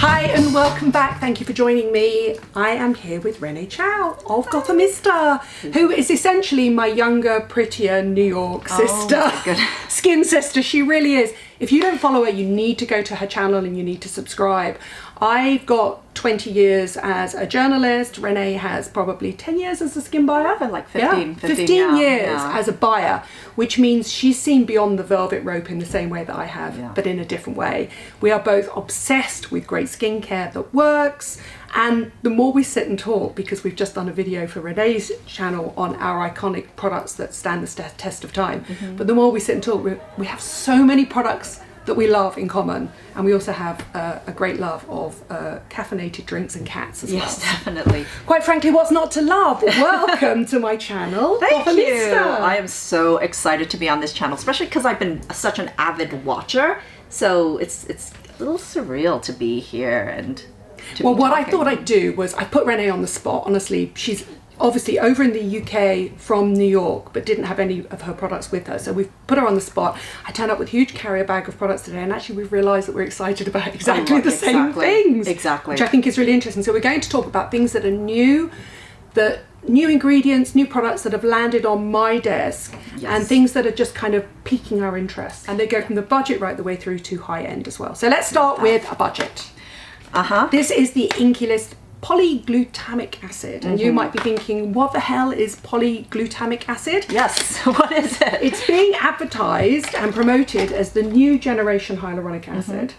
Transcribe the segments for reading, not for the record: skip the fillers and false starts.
Hi and welcome back. Thank you for joining me. I am here with Renee CHOW of Gothamista, who is essentially my younger, prettier New York sister, skin sister. She really is. If you don't follow her, you need to go to her channel and you need to subscribe. I've got 20 years as a journalist. Renee has probably 10 years as a skin buyer. Like 15 years as a buyer, which means she's seen beyond the velvet rope in the same way that I have, but in a different way. We are both obsessed with great skincare that works. And the more we sit and talk, because we've just done a video for Renee's channel on our iconic products that stand the test of time, but the more we sit and talk, we have so many products that we love in common, and we also have a great love of caffeinated drinks and cats as well. Yes, definitely. Quite frankly, what's not to love? Welcome to my channel. Thank you. I am so excited to be on this channel, especially because I've been such an avid watcher. So it's a little surreal to be here and to be what I talking. thought I'd do was I put Renee on the spot. Honestly, she's obviously over in the UK from New York, but didn't have any of her products with her. So we've put her on the spot. I turned up with a huge carrier bag of products today, and actually we've realised that we're excited about exactly the same things. Exactly. Which I think is really interesting. So we're going to talk about things that are new, new ingredients, new products that have landed on my desk, and things that are just kind of piquing our interest. And they go from the budget right the way through to high end as well. So let's start with a budget. This is the Inky List Polyglutamic acid, and you might be thinking, what the hell is polyglutamic acid? Yes, what is it? It's being advertised and promoted as the new generation hyaluronic acid,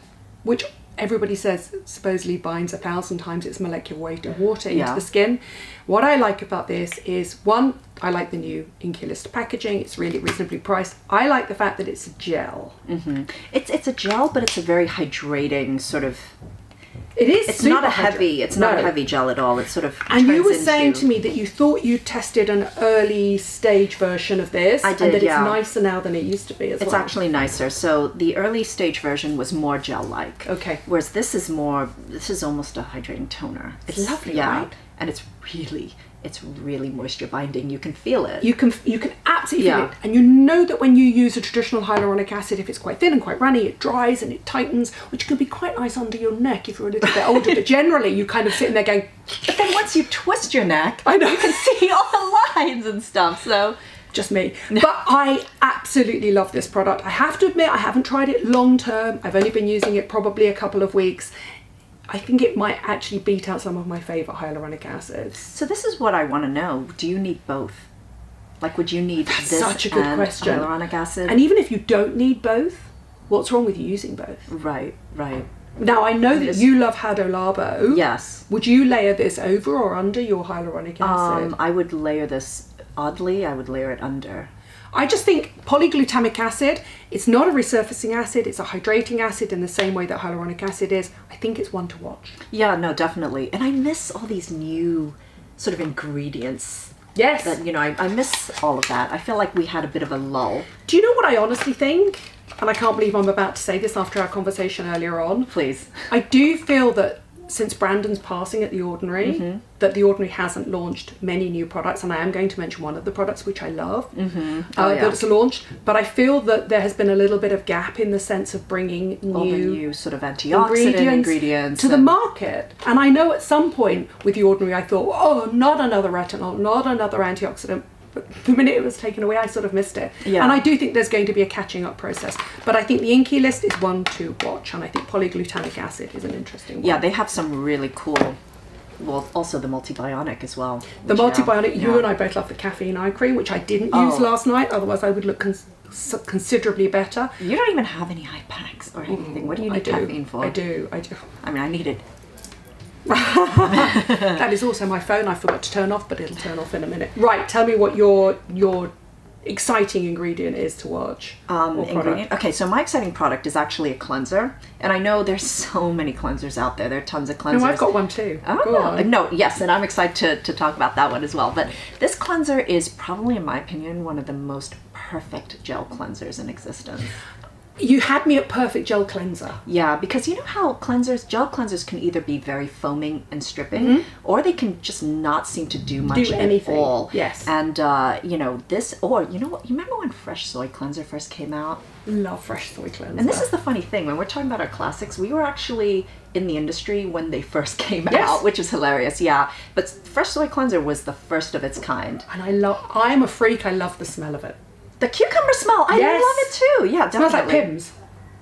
which everybody says supposedly binds 1,000 times its molecular weight of water into the skin. What I like about this is, one, I like the new Inky List packaging. It's really reasonably priced. I like the fact that it's a gel. It's a gel, but it's a very hydrating sort of. It is. It's not a heavy. It's not a heavy gel at all. It's sort of. And you were saying to me that you thought you tested an early stage version of this. I did. And that it's nicer now than it used to be as well. It's actually nicer. So the early stage version was more gel-like. Okay. Whereas this is more. This is almost a hydrating toner. It's lovely, right? And it's really moisture binding. You can feel it. You can absolutely feel it. And you know that when you use a traditional hyaluronic acid, if it's quite thin and quite runny, it dries and it tightens, which can be quite nice under your neck if you're a little bit older. But generally, you kind of sitting there going. But then once you twist your neck, I know you can see all the lines and stuff. So. Just me. But I absolutely love this product. I have to admit, I haven't tried it long term. I've only been using it probably a couple of weeks. I think it might actually beat out some of my favourite hyaluronic acids. So this is what I want to know. Do you need both? Like, would you need That's this such a good and question. hyaluronic acid? And even if you don't need both, what's wrong with using both? Right. Now, I know that you love Hado Labo. Yes. Would you layer this over or under your hyaluronic acid? I would layer this, oddly, I would layer it under. I just think polyglutamic acid, it's not a resurfacing acid, it's a hydrating acid in the same way that hyaluronic acid is. I think it's one to watch. Yeah, no, definitely. And I miss all these new sort of ingredients. Yes. That, I miss all of that. I feel like we had a bit of a lull. Do you know what I honestly think? And I can't believe I'm about to say this after our conversation earlier on. Please. I do feel that since Brandon's passing at The Ordinary, that The Ordinary hasn't launched many new products, and I am going to mention one of the products which I love that it's launched, but I feel that there has been a little bit of gap in the sense of bringing new sort of antioxidant ingredients to the market. And I know at some point with The Ordinary I thought, oh, not another retinol, not another antioxidant. But the minute it was taken away, I sort of missed it. Yeah. And I do think there's going to be a catching up process. But I think the Inky List is one to watch. And I think polyglutamic acid is an interesting one. Yeah, they have some really cool, well, also the multibionic as well. The multibionic, you and I both love the caffeine eye cream, which I didn't use last night. Otherwise, I would look considerably better. You don't even have any eye packs or anything. What do you need caffeine for? I do. I mean, I need it. That is also my phone. I forgot to turn off, but it'll turn off in a minute. Right, tell me what your exciting ingredient is to watch. Ingredient? Okay, so my exciting product is actually a cleanser, and I know there's so many cleansers out there. There are tons of cleansers. No, I've got one too. No, yes, and I'm excited to talk about that one as well. But this cleanser is probably, in my opinion, one of the most perfect gel cleansers in existence. You had me at perfect gel cleanser. Yeah, because you know how gel cleansers can either be very foaming and stripping, or they can just not seem to do much anything at all. Yes. And, you know, you know what, you remember when Fresh Soy Cleanser first came out? Love Fresh Soy Cleanser. And this is the funny thing, when we're talking about our classics, we were actually in the industry when they first came out, which is hilarious, yeah. But Fresh Soy Cleanser was the first of its kind. And I'm a freak, I love the smell of it. The cucumber smell, I love it too. Yeah, definitely. It smells like Pimm's.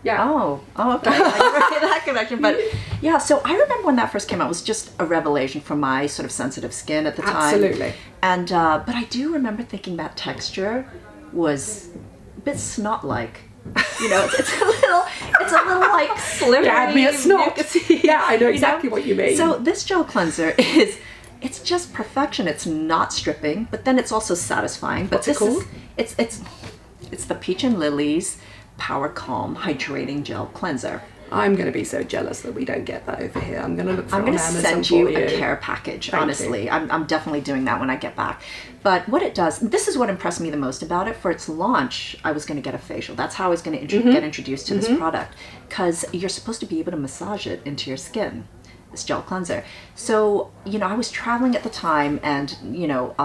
Yeah. Oh, okay. I never made that connection. But yeah, so I remember when that first came out, it was just a revelation for my sort of sensitive skin at the time. Absolutely. And, but I do remember thinking that texture was a bit snot-like. You know, it's a little like slivery. Yeah, me a snot. Yeah, I know exactly what you mean. So this gel cleanser it's just perfection. It's not stripping, but then it's also satisfying. But What's it called? It's the Peach and Lily's Power Calm Hydrating Gel Cleanser. I'm going to be so jealous that we don't get that over here. I'm going to look for it on Amazon. I'm going to send you a care package, honestly. I'm definitely doing that when I get back. But what it does, this is what impressed me the most about it. For its launch, I was going to get a facial. That's how I was going to get introduced to this product. Because you're supposed to be able to massage it into your skin, this gel cleanser. So, you know, I was traveling at the time and, you know,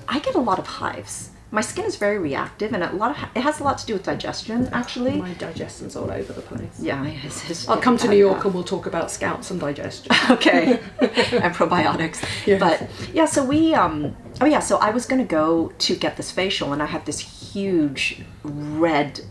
I get a lot of hives. My skin is very reactive, and it has a lot to do with digestion, actually. My digestion's all over the place. Yeah, I'll come to New York and we'll talk about scouts and digestion. Okay, and probiotics. Yes. But yeah, so so I was going to go to get this facial, and I had this huge red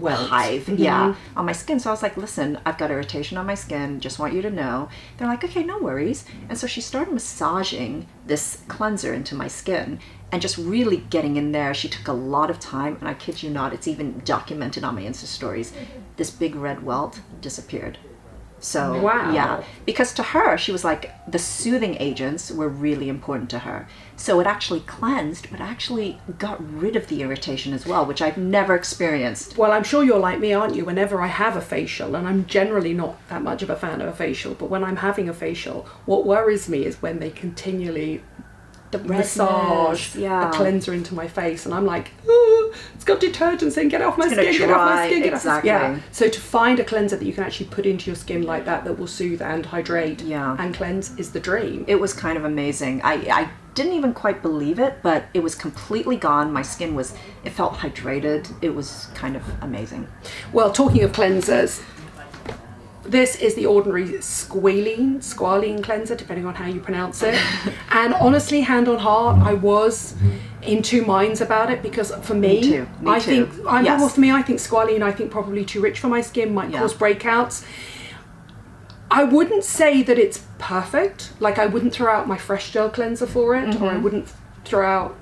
hive, on my skin. So I was like, listen, I've got irritation on my skin, just want you to know. They're like, okay, no worries. And so she started massaging this cleanser into my skin and just really getting in there. She took a lot of time, and I kid you not, it's even documented on my Insta stories. This big red welt disappeared. So, yeah, because to her, she was like, the soothing agents were really important to her. So it actually cleansed, but actually got rid of the irritation as well, which I've never experienced. Well, I'm sure you're like me, aren't you? Whenever I have a facial, and I'm generally not that much of a fan of a facial, but when I'm having a facial, what worries me is when they continually massage a cleanser into my face, and I'm like, oh, it's got detergents in, get it off my skin, get it off my skin, get exactly. It off my skin. Yeah. So to find a cleanser that you can actually put into your skin like that will soothe and hydrate and cleanse is the dream. It was kind of amazing. I didn't even quite believe it, but it was completely gone. My skin it felt hydrated. It was kind of amazing. Well, talking of cleansers, this is the ordinary squalane cleanser, depending on how you pronounce it. And honestly, hand on heart, I was in two minds about it, because for me I think squalane, I think probably too rich for my skin, might cause breakouts. I wouldn't say that it's perfect. Like, I wouldn't throw out my Fresh Gel cleanser for it, or I wouldn't throw out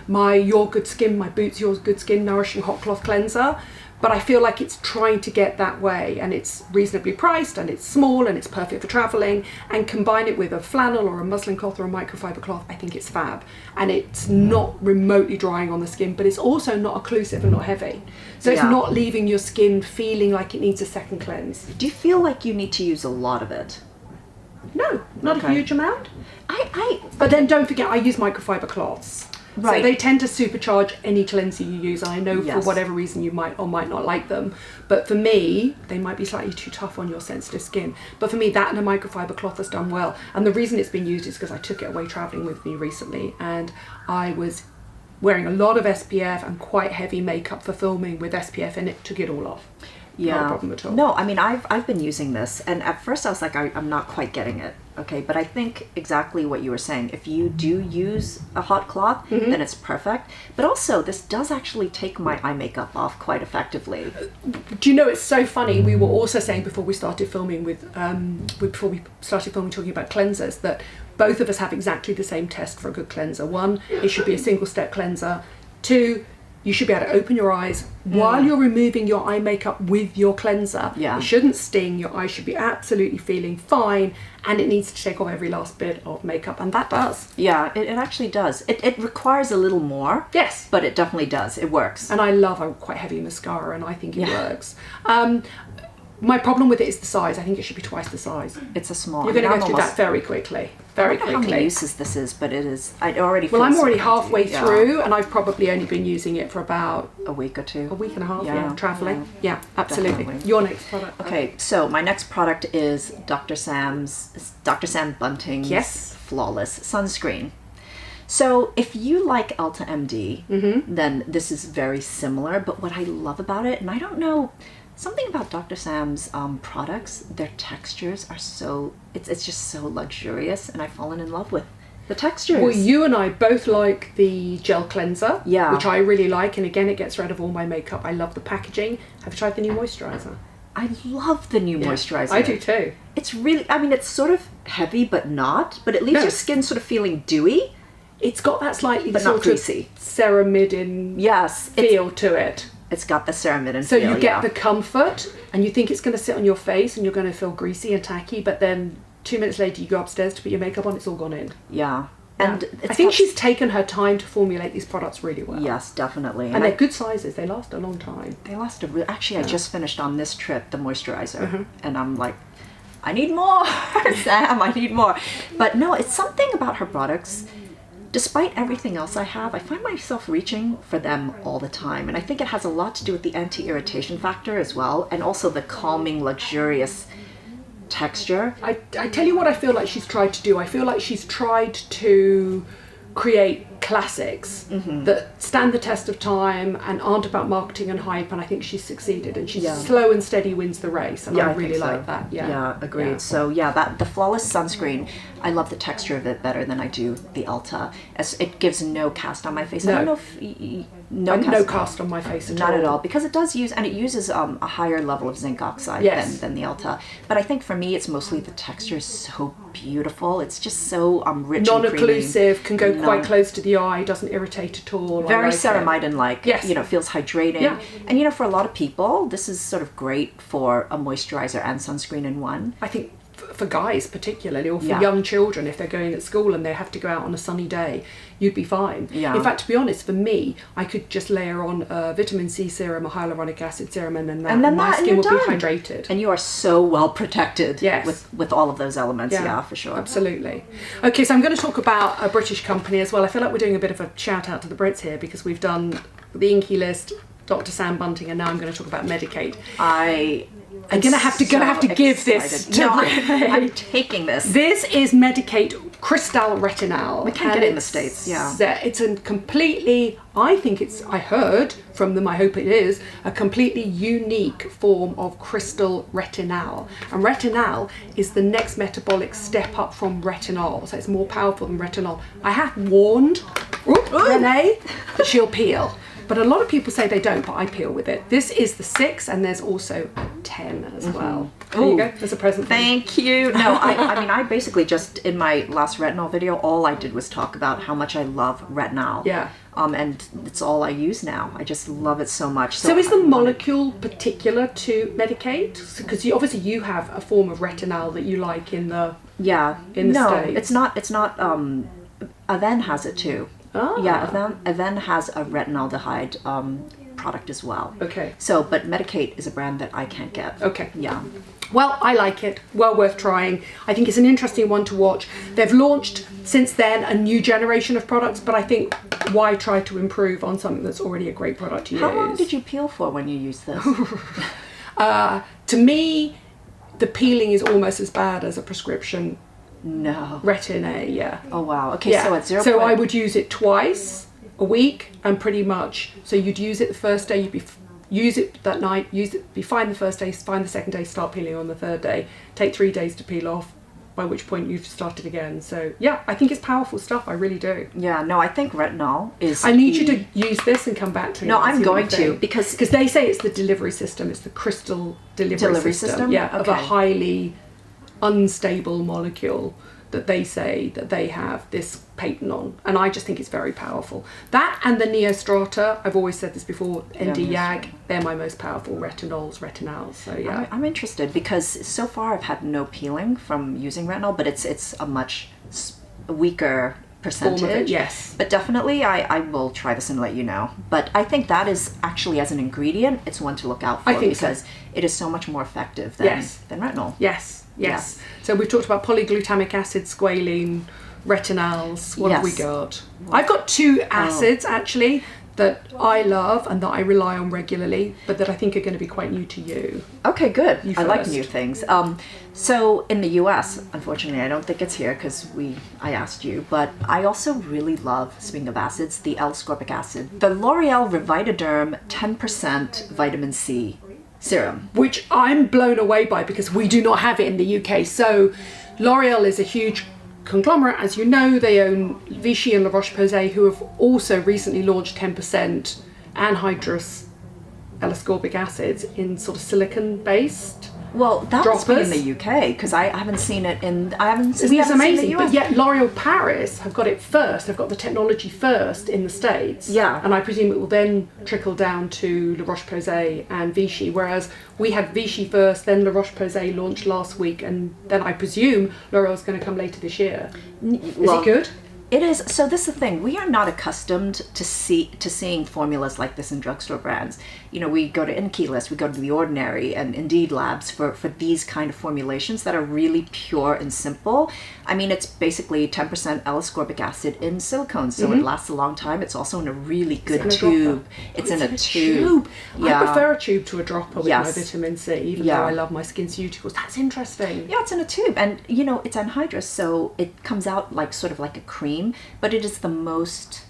my Your Good Skin, my Boots Your Good Skin Nourishing Hot Cloth Cleanser. But I feel like it's trying to get that way, and it's reasonably priced, and it's small, and it's perfect for traveling, and combine it with a flannel or a muslin cloth or a microfiber cloth, I think it's fab. And it's not remotely drying on the skin, but it's also not occlusive and not heavy. So it's not leaving your skin feeling like it needs a second cleanse. Do you feel like you need to use a lot of it? No, not a huge amount. But then don't forget, I use microfiber cloths. Right. So they tend to supercharge any cleanser you use. I know for whatever reason you might or might not like them, but for me, they might be slightly too tough on your sensitive skin. But for me, that and a microfiber cloth has done well. And the reason it's been used is because I took it away traveling with me recently, and I was wearing a lot of SPF and quite heavy makeup for filming with SPF in it, took it all off. Yeah. Not a problem at all. No, I mean, I've been using this, and at first I was like, I'm not quite getting it. Okay, but I think exactly what you were saying. If you do use a hot cloth, then it's perfect. But also, this does actually take my eye makeup off quite effectively. Do you know, it's so funny. We were also saying before we started filming talking about cleansers, that both of us have exactly the same test for a good cleanser. One, it should be a single step cleanser. Two, you should be able to open your eyes while you're removing your eye makeup with your cleanser. Yeah. It shouldn't sting, your eyes should be absolutely feeling fine, and it needs to take off every last bit of makeup, and that does. Yeah, it actually does. It requires a little more. Yes. But it definitely does. It works. And I love a quite heavy mascara, and I think it works. My problem with it is the size. I think it should be twice the size. It's a small. You're going to go through that very quickly. Very quickly. How many uses this is, but it is. I already. Well, I'm already halfway through, and I've probably only been using it for about a week or two. A week and a half. Yeah, traveling. Yeah, absolutely. Definitely. Your next product. Okay, so my next product is Dr. Sam Bunting's Flawless Sunscreen. So if you like Ulta MD, then this is very similar. But what I love about it, and I don't know. Something about Dr. Sam's products, their textures are so, it's just so luxurious, and I've fallen in love with the textures. Well, you and I both like the gel cleanser, yeah, which I really like, and again, it gets rid of all my makeup. I love the packaging. Have you tried the new moisturizer? I love the new moisturizer. I do too. It's really, I mean, it's sort of heavy, but not, but it leaves your skin sort of feeling dewy. It's got that slightly but sort not greasy of ceramidin feel to it. It's got the ceramidin so feel, you get the comfort, and you think it's going to sit on your face and you're going to feel greasy and tacky, but then 2 minutes later you go upstairs to put your makeup on, it's all gone in. Yeah. And I think she's taken her time to formulate these products really well. Yes, definitely. And they're good sizes. They last a long time. They last actually, I just finished on this trip the moisturizer, and I'm like, I need more, Sam, I need more. But no, it's something about her products. Despite everything else I have, I find myself reaching for them all the time. And I think it has a lot to do with the anti-irritation factor as well, and also the calming, luxurious texture. I tell you what I feel like she's tried to do. I feel like she's tried to create classics that stand the test of time and aren't about marketing and hype, and I think she's succeeded, and she's slow and steady wins the race, and I really like that. Yeah, agreed. Yeah. So the Flawless Sunscreen, I love the texture of it better than I do the Ulta. As it gives no cast on my face. No. I don't know if no cast on my face at all. Not at all, because it does use, and it uses a higher level of zinc oxide than the Ulta. But I think for me, it's mostly the texture is so beautiful. It's just so rich, non-occlusive, can go quite close to the eye, doesn't irritate at all. Very ceramidin-like. Yes. Feels hydrating. Yeah. And for a lot of people, this is sort of great for a moisturizer and sunscreen in one. I think for guys particularly, or for young children, if they're going at school and they have to go out on a sunny day, you'd be fine. Yeah. In fact, to be honest, for me, I could just layer on a vitamin C serum, a hyaluronic acid serum, and then my skin would be hydrated. And you are so well protected yes. with all of those elements. Yeah, for sure. Absolutely. Okay, so I'm going to talk about a British company as well. I feel like we're doing a bit of a shout out to the Brits here, because we've done the Inky List, Dr. Sam Bunting, and now I'm going to talk about Medicate. I'm gonna have to give this to Renee. I'm taking this. This is Medicate Crystal Retinal. We can't get it in the States, It's a completely, I heard from them, I hope it is, a completely unique form of crystal retinal. And retinal is the next metabolic step up from retinol, so it's more powerful than retinol. I have warned Renee that she'll peel. But a lot of people say they don't, but I peel with it. This is the 6, and there's also a 10 as well. There you go. There's a present. Thank you. No, I basically just, in my last retinol video, all I did was talk about how much I love retinol. Yeah. And it's all I use now. I just love it so much. So is the molecule particular to Medicate? Because obviously you have a form of retinol that you like in the States. It's not. Aven has it too. Oh. Yeah, Aven has a retinaldehyde product as well. Okay. So, but Medicate is a brand that I can't get. Okay. Yeah. Well, I like it. Well worth trying. I think it's an interesting one to watch. They've launched since then a new generation of products, but I think why try to improve on something that's already a great product to use? How long did you peel for when you used this? To me, the peeling is almost as bad as a prescription. No. Retin-A, yeah. Oh wow. Okay, so at 0. So I would use it twice a week, and pretty much. So you'd use it the first day, use it that night, be fine the first day, fine the second day, start peeling on the third day. Take 3 days to peel off, by which point you've started again. So yeah, I think it's powerful stuff. I really do. Yeah. No, I think retinol is. I need you to use this and come back to me. No, I'm going to, because they say it's the delivery system. It's the crystal delivery system. Yeah, okay. Of a highly unstable molecule that they say that they have this patent on, and I just think it's very powerful. That and the Neostrata, I've always said this before, ND-YAG, they're my most powerful retinals. So yeah, I'm interested, because so far I've had no peeling from using retinol, but it's a much weaker percentage. Yes. But definitely I will try this and let you know. But I think that is actually, as an ingredient, it's one to look out for, because it is so much more effective than retinol. Yes. So we've talked about polyglutamic acid, squalane, retinols. What have we got? I've got 2 acids actually that I love and that I rely on regularly, but that I think are going to be quite new to you. Okay, good. I like new things. So in the US, unfortunately, I don't think it's here because I asked you, but I also really love, speaking of acids, the L-ascorbic acid. The L'Oreal Revitaderm 10% vitamin C serum. Which I'm blown away by because we do not have it in the UK. So L'Oreal is a huge conglomerate, as you know. They own Vichy and La Roche-Posay, who have also recently launched 10% anhydrous L-ascorbic acids in sort of silicon-based. Well, that must be in the UK because I haven't seen it in. It's amazing. But yet L'Oreal Paris have got it first. They've got the technology first in the States. Yeah. And I presume it will then trickle down to La Roche-Posay and Vichy. Whereas we had Vichy first, then La Roche-Posay launched last week, and then I presume L'Oreal's going to come later this year. Is it good? It is. So this is the thing. We are not accustomed to seeing formulas like this in drugstore brands. You know, we go to Inkeyless, we go to The Ordinary and Indeed Labs for these kind of formulations that are really pure and simple. I mean, it's basically 10% L-ascorbic acid in silicone, so it lasts a long time. It's also in a really good tube. It's in a tube. Yeah. I prefer a tube to a dropper with my vitamin C, even though I love my SkinCeuticals. That's interesting. Yeah, it's in a tube, and you know, it's anhydrous, so it comes out like sort of like a cream, but it is the most.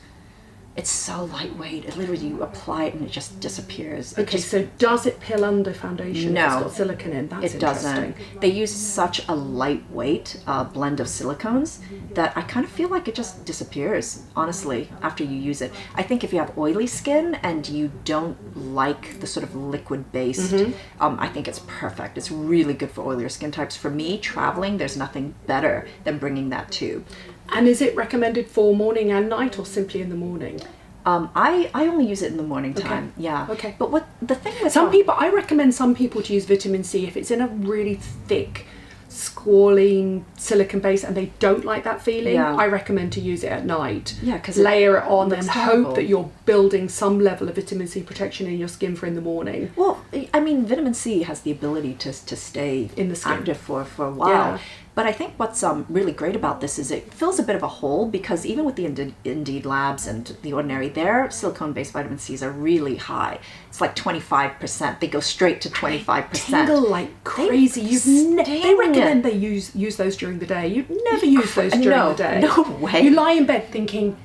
It's so lightweight. It literally, you apply it and it just disappears. So does it peel under foundation? No. If it's got silicone in. That's it doesn't. They use such a lightweight blend of silicones that I kind of feel like it just disappears, honestly, after you use it. I think if you have oily skin and you don't like the sort of liquid-based, I think it's perfect. It's really good for oilier skin types. For me, traveling, there's nothing better than bringing that tube. And is it recommended for morning and night, or simply in the morning? I only use it in the morning time. Okay. Yeah. Okay. But what the thing with I recommend some people to use vitamin C if it's in a really thick squalene silicone base and they don't like that feeling. Yeah. I recommend to use it at night. Yeah, because layer it on and terrible. hope that you're building some level of vitamin C protection in your skin for in the morning. Well, I mean, vitamin C has the ability to stay in the skin active for a while. Yeah. But I think what's really great about this is it fills a bit of a hole, because even with the Indeed Labs and The Ordinary, their silicone-based vitamin Cs are really high. It's like 25%. They go straight to 25%. Tingle like crazy. They recommend they use those during the day. You'd never use those during the day. No way. You lie in bed thinking,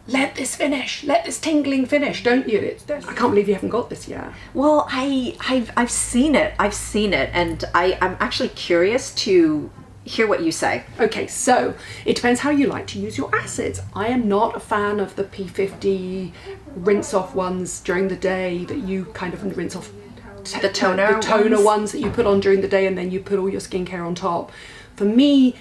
let this finish, let this tingling finish, don't you? I can't believe you haven't got this yet. Well, I've seen it, and I'm actually curious to hear what you say. Okay, so it depends how you like to use your acids. I am not a fan of the P50 rinse off ones during the day that you kind of rinse off the toner ones that you put on during the day and then you put all your skincare on top. For me,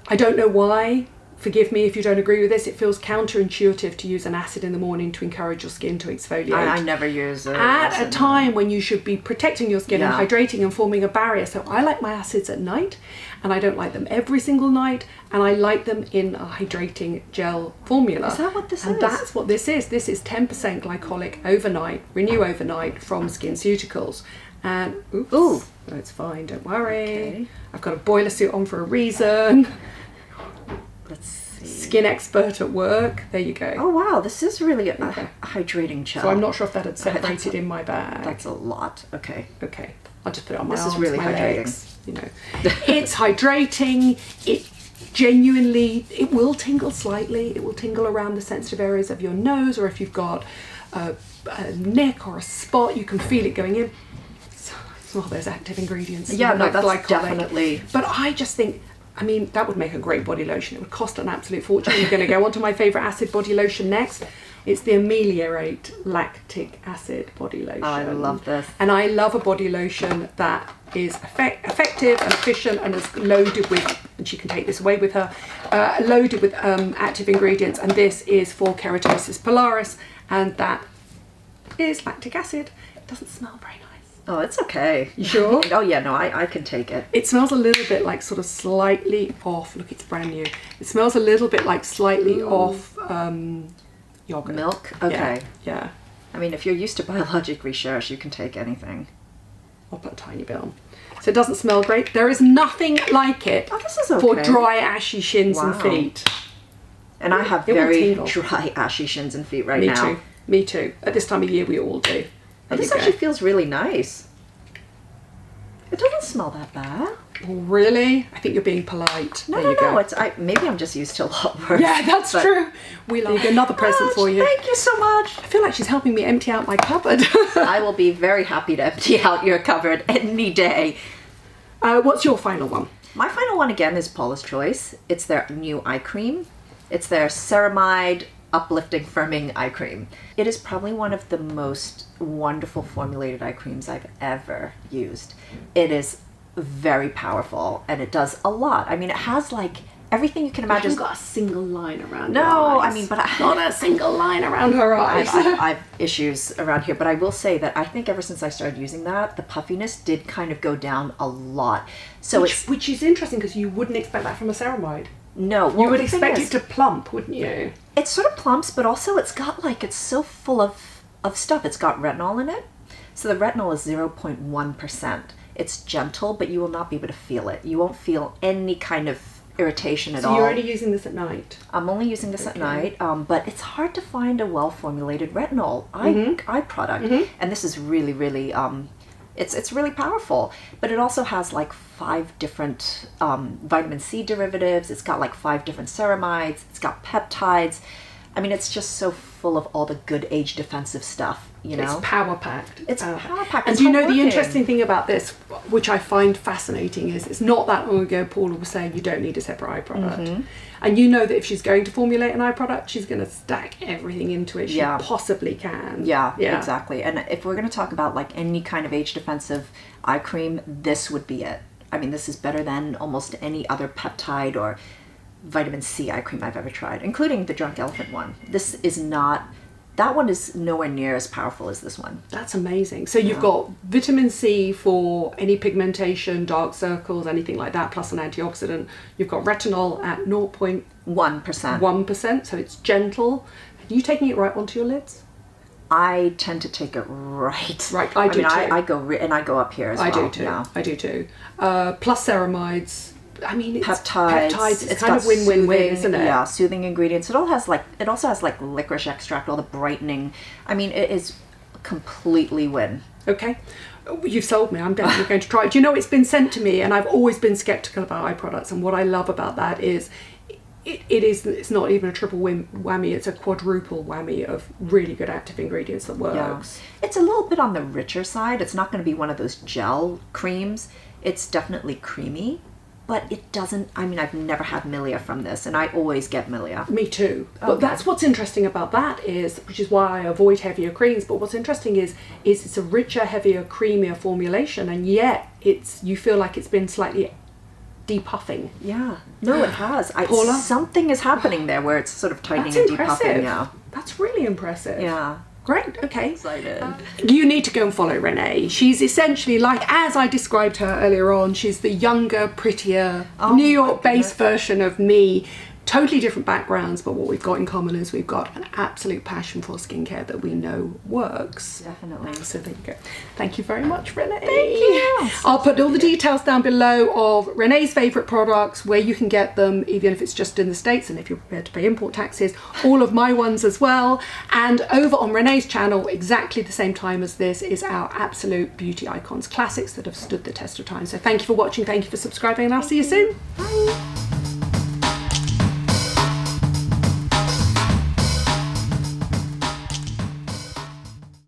I don't know why. Forgive me if you don't agree with this. It feels counterintuitive to use an acid in the morning to encourage your skin to exfoliate. I never use it. At a time when you should be protecting your skin and hydrating and forming a barrier. So I like my acids at night, and I don't like them every single night, and I like them in a hydrating gel formula. Is that what this is? And that's what this is. This is 10% glycolic overnight, renew overnight from SkinCeuticals. And no, it's fine, don't worry. Okay. I've got a boiler suit on for a reason. Let's see. Skin expert at work. There you go. Oh wow, this is really a hydrating gel. So I'm not sure if that had separated in my bag. That's a lot. Okay. I'll just put it on my arms, This is really my hydrating. legs, you know. It's hydrating. It genuinely, it will tingle slightly. It will tingle around the sensitive areas of your nose, or if you've got a nick or a spot, you can feel it going in. Smell those active ingredients. Yeah, no, that's glycolic. definitely. But I just think, I mean, that would make a great body lotion. It would cost an absolute fortune. We're going to go on to my favourite acid body lotion next. It's the Ameliorate Lactic Acid Body Lotion. Oh, I love this. And I love a body lotion that is effective and efficient and is loaded with, and she can take this away with her, loaded with active ingredients. And this is for keratosis pilaris, and that is lactic acid. It doesn't smell very nice. Oh, it's okay. You sure? Oh yeah, no, I can take it. It smells a little bit like sort of slightly off. Look, it's brand new. It smells a little bit like slightly off yogurt. Milk? Okay. Yeah. I mean, if you're used to biologic research, you can take anything. I'll put a tiny bit on. So it doesn't smell great. There is nothing like it this is okay. for dry, ashy shins and feet. And I have very dry, ashy shins and feet right now. Me too. At this time of year, we all do. Oh, this actually feels really nice. It doesn't smell that bad. Oh, really? I think you're being polite. No. Maybe I'm just used to a lot worse. Yeah, that's true. We love another present for you. Thank you so much. I feel like she's helping me empty out my cupboard. I will be very happy to empty out your cupboard any day. What's your final one? My final one again is Paula's Choice. It's their new eye cream. It's their ceramide uplifting firming eye cream. It is probably one of the most wonderful formulated eye creams I've ever used. It is very powerful and it does a lot. I mean, it has like everything you can imagine. She's got a single line around her eyes. No, I mean, but not a single line around her eyes. I've issues around here, but I will say that I think ever since I started using that, the puffiness did kind of go down a lot. So which is interesting because you wouldn't expect that from a ceramide. No, well, you would expect it to plump, wouldn't you? It sort of plumps, but also it's so full of stuff. It's got retinol in it. So the retinol is 0.1%. It's gentle, but you will not be able to feel it. You won't feel any kind of irritation at all. So you're only using this at night? I'm only using this at night, but it's hard to find a well-formulated retinol eye product. And this is really, really, it's really powerful. But it also has like 5 different vitamin C derivatives. It's got like 5 different ceramides. It's got peptides. I mean, it's just so full of all the good age defensive stuff, you know? It's power-packed. It's power-packed. And do you know the interesting thing about this, which I find fascinating, is it's not that long ago Paula was saying you don't need a separate eye product. And you know that if she's going to formulate an eye product, she's going to stack everything into it she possibly can. Yeah, exactly. And if we're going to talk about like any kind of age defensive eye cream, this would be it. I mean, this is better than almost any other peptide or vitamin C eye cream I've ever tried, including the Drunk Elephant one. That one is nowhere near as powerful as this one. That's amazing. So you've got vitamin C for any pigmentation, dark circles, anything like that, plus an antioxidant. You've got retinol at 0.1%. 1%, so it's gentle. Are you taking it right onto your lids? I tend to take it right. Right, I do too. I go up here as well. I do too. Yeah. I do too. Plus ceramides. I mean, it's peptides. It's kind of win-win-win, isn't it? Yeah, soothing ingredients. It also has like licorice extract, all the brightening. I mean, it is completely win. Okay. You've sold me. I'm definitely going to try it. Do you know, it's been sent to me and I've always been skeptical about eye products, and what I love about that is it's not even a triple whammy, it's a quadruple whammy of really good active ingredients that works. Yeah. It's a little bit on the richer side. It's not going to be one of those gel creams. It's definitely creamy. But it doesn't, I mean, I've never had milia from this, and I always get milia. Me too. But that's what's interesting about that which is why I avoid heavier creams, but what's interesting is it's a richer, heavier, creamier formulation, and yet you feel like it's been slightly depuffing. Yeah. No, it has. Paula? Something is happening there where it's sort of tightening and depuffing. Yeah. That's really impressive. Yeah. Great, okay. Excited. You need to go and follow Renee. She's essentially, like, as I described her earlier on, she's the younger, prettier, New York-based version of me. Totally different backgrounds, but what we've got in common is we've got an absolute passion for skincare that we know works. Definitely. So there you go. Thank you very much, Renee. Thank you. I'll put all the details down below of Renee's favourite products, where you can get them, even if it's just in the States, and if you're prepared to pay import taxes, all of my ones as well. And over on Renee's channel, exactly the same time as this, is our absolute beauty icons classics that have stood the test of time. So thank you for watching, thank you for subscribing, and I'll see you soon. Bye.